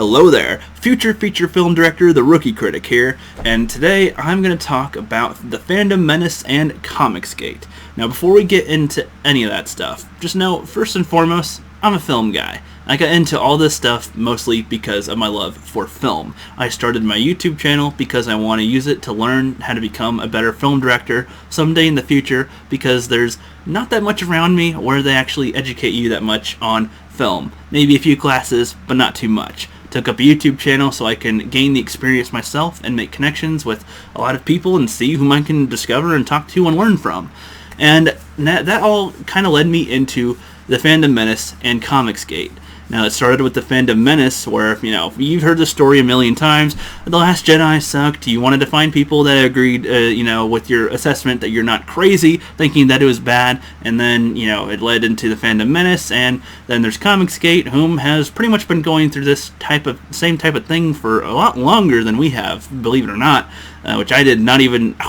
Hello there, future feature film director, the Rookie Critic here, and today I'm going to talk about the Fandom Menace and ComicsGate. Now before we get into any of that stuff, just know, first and foremost, I'm a film guy. I got into all this stuff mostly because of my love for film. I started my YouTube channel because I want to use it to learn how to become a better film director someday in the future, because there's not that much around me where they actually educate you that much on film. Maybe a few classes, but not too much. Took up a YouTube channel so I can gain the experience myself and make connections with a lot of people and see whom I can discover and talk to and learn from. And that all kind of led me into the Fandom Menace and ComicsGate. Now, it started with the Fandom Menace, where, you've heard the story a million times. The Last Jedi sucked. You wanted to find people that agreed, with your assessment that you're not crazy, thinking that it was bad. And then, it led into the Fandom Menace. And then there's ComicsGate, whom has pretty much been going through this same type of thing for a lot longer than we have, believe it or not. Which I was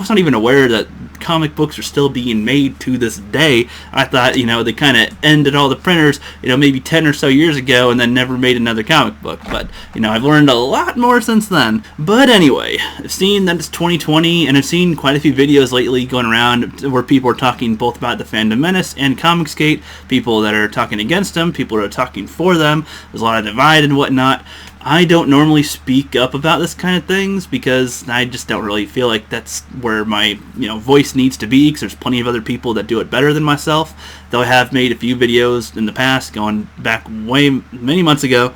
not even aware that comic books are still being made to this day. I thought, they kind of ended all the printers, maybe 10 or so years ago and then never made another comic book. But, I've learned a lot more since then. But anyway, I've seen that it's 2020, and I've seen quite a few videos lately going around where people are talking both about the Fandom Menace and ComicsGate, people that are talking against them, people that are talking for them. There's a lot of divide and whatnot. I don't normally speak up about this kind of things because I just don't really feel like that's where my voice needs to be, because there's plenty of other people that do it better than myself, though I have made a few videos in the past going back many months ago.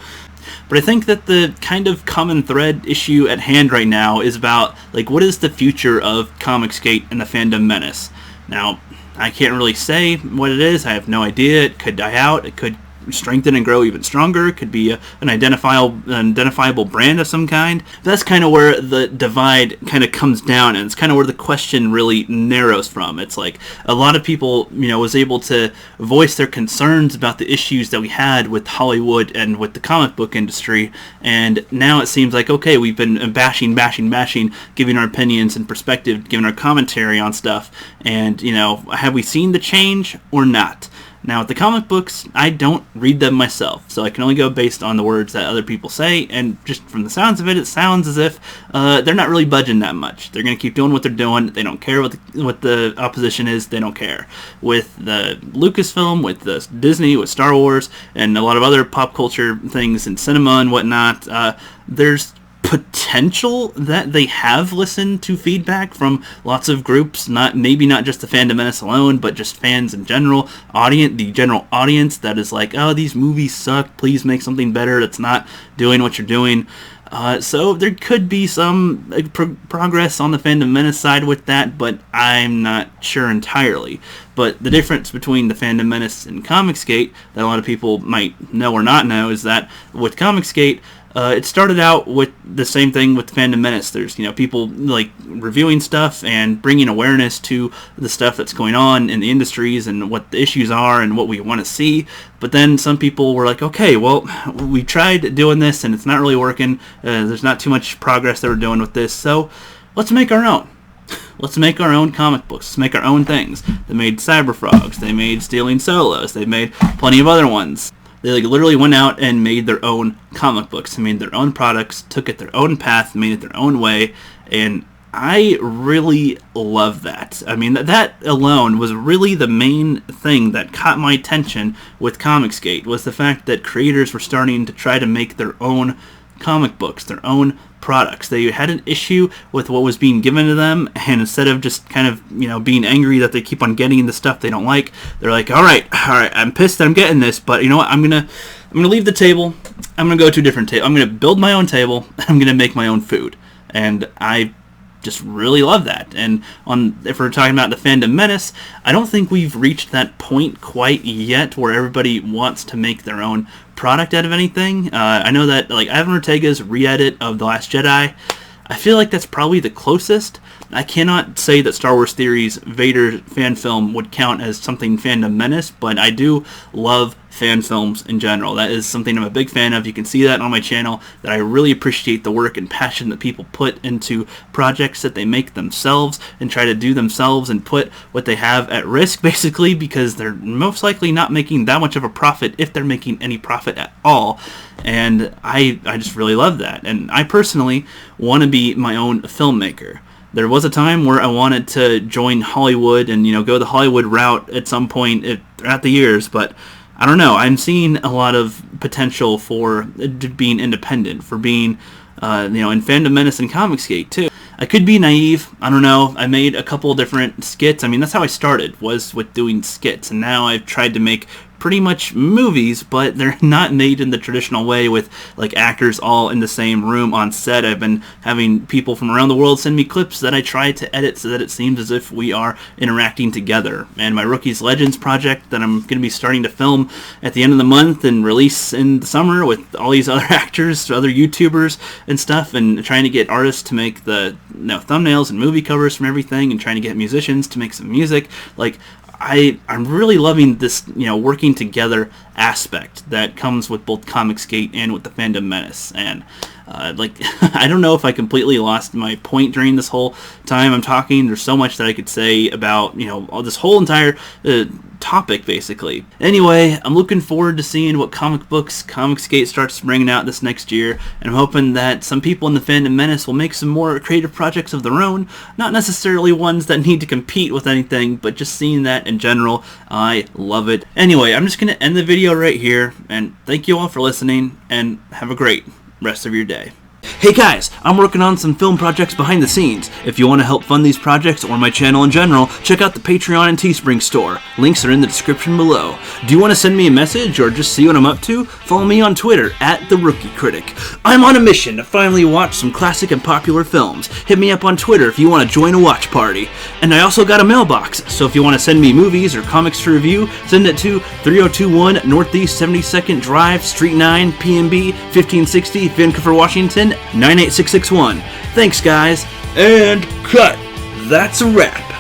But I think that the kind of common thread issue at hand right now is about, what is the future of ComicsGate and the Fandom Menace? Now, I can't really say what it is. I have no idea. It could die out. It could strengthen and grow even stronger. It could be an identifiable brand of some kind. That's kind of where the divide kind of comes down, and it's kind of where the question really narrows from. It's like a lot of people, was able to voice their concerns about the issues that we had with Hollywood and with the comic book industry, and now it seems like, okay, we've been bashing, giving our opinions and perspective, giving our commentary on stuff, and, have we seen the change or not? Now, with the comic books, I don't read them myself, so I can only go based on the words that other people say, and just from the sounds of it, it sounds as if they're not really budging that much. They're going to keep doing what they're doing. They don't care what the opposition is. They don't care. With the Lucasfilm, with the Disney, with Star Wars, and a lot of other pop culture things in cinema and whatnot, there's potential that they have listened to feedback from lots of groups, maybe not just the Fandom Menace alone, but just fans in general, the general audience that is like, oh, these movies suck, please make something better that's not doing what you're doing. So there could be some progress on the Fandom Menace side with that, but I'm not sure entirely. But the difference between the Fandom Menace and ComicsGate that a lot of people might know or not know is that with ComicsGate, it started out with the same thing with the Fandom Menace. There's, people reviewing stuff and bringing awareness to the stuff that's going on in the industries and what the issues are and what we want to see. But then some people were like, okay, well, we tried doing this and it's not really working. There's not too much progress that we're doing with this, so let's make our own. Let's make our own comic books. Let's make our own things. They made Cyberfrogs. They made Stealing Solos. They made plenty of other ones. They literally went out and made their own comic books. They made their own products, took it their own path, made it their own way, and I really love that. I mean, that alone was really the main thing that caught my attention with ComicsGate, was the fact that creators were starting to try to make their own comic books, their own products. They had an issue with what was being given to them, and instead of just kind of, being angry that they keep on getting the stuff they don't like, they're like, all right, I'm pissed that I'm getting this, but you know what, I'm gonna leave the table, I'm gonna go to a different table, I'm gonna build my own table, I'm gonna make my own food, and I just really love that. And if we're talking about the Fandom Menace, I don't think we've reached that point quite yet where everybody wants to make their own product out of anything. I know that Ivan Ortega's re-edit of The Last Jedi, I feel like that's probably the closest. I cannot say that Star Wars Theory's Vader fan film would count as something Fandom Menace, but I do love fan films in general. That is something I'm a big fan of. You can see that on my channel, that I really appreciate the work and passion that people put into projects that they make themselves and try to do themselves and put what they have at risk, basically, because they're most likely not making that much of a profit, if they're making any profit at all. And I just really love that. And I personally want to be my own filmmaker. There was a time where I wanted to join Hollywood and, go the Hollywood route at some point throughout the years, but I don't know. I'm seeing a lot of potential for being independent, for being, in Fandom Menace and ComicsGate too. I could be naive. I don't know. I made a couple different skits. I mean, that's how I started, was with doing skits, and now I've tried to make pretty much movies, but they're not made in the traditional way with like actors all in the same room on set. I've been having people from around the world send me clips that I try to edit so that it seems as if we are interacting together. And my Rookies Legends project that I'm going to be starting to film at the end of the month and release in the summer with all these other actors, other YouTubers and stuff, and trying to get artists to make the thumbnails and movie covers from everything, and trying to get musicians to make some music. Like, I'm really loving this, working together aspect that comes with both ComicsGate and with the Fandom Menace. And, I don't know if I completely lost my point during this whole time I'm talking. There's so much that I could say about, all this whole entire topic, basically. Anyway, I'm looking forward to seeing what comic books ComicsGate starts bringing out this next year, and I'm hoping that some people in the Fandom Menace will make some more creative projects of their own, not necessarily ones that need to compete with anything, but just seeing that in general. I love it. Anyway, I'm just going to end the video right here, and thank you all for listening, and have a great rest of your day. Hey guys, I'm working on some film projects behind the scenes. If you want to help fund these projects or my channel in general, check out the Patreon and Teespring store. Links are in the description below. Do you want to send me a message or just see what I'm up to? Follow me on Twitter at @TheRookieCritic. I'm on a mission to finally watch some classic and popular films. Hit me up on Twitter if you want to join a watch party. And I also got a mailbox, so if you want to send me movies or comics to review, send it to 3021 Northeast 72nd Drive, Suite 9, PNB 1560, Vancouver, Washington 98661. Thanks, guys, and cut. That's a wrap.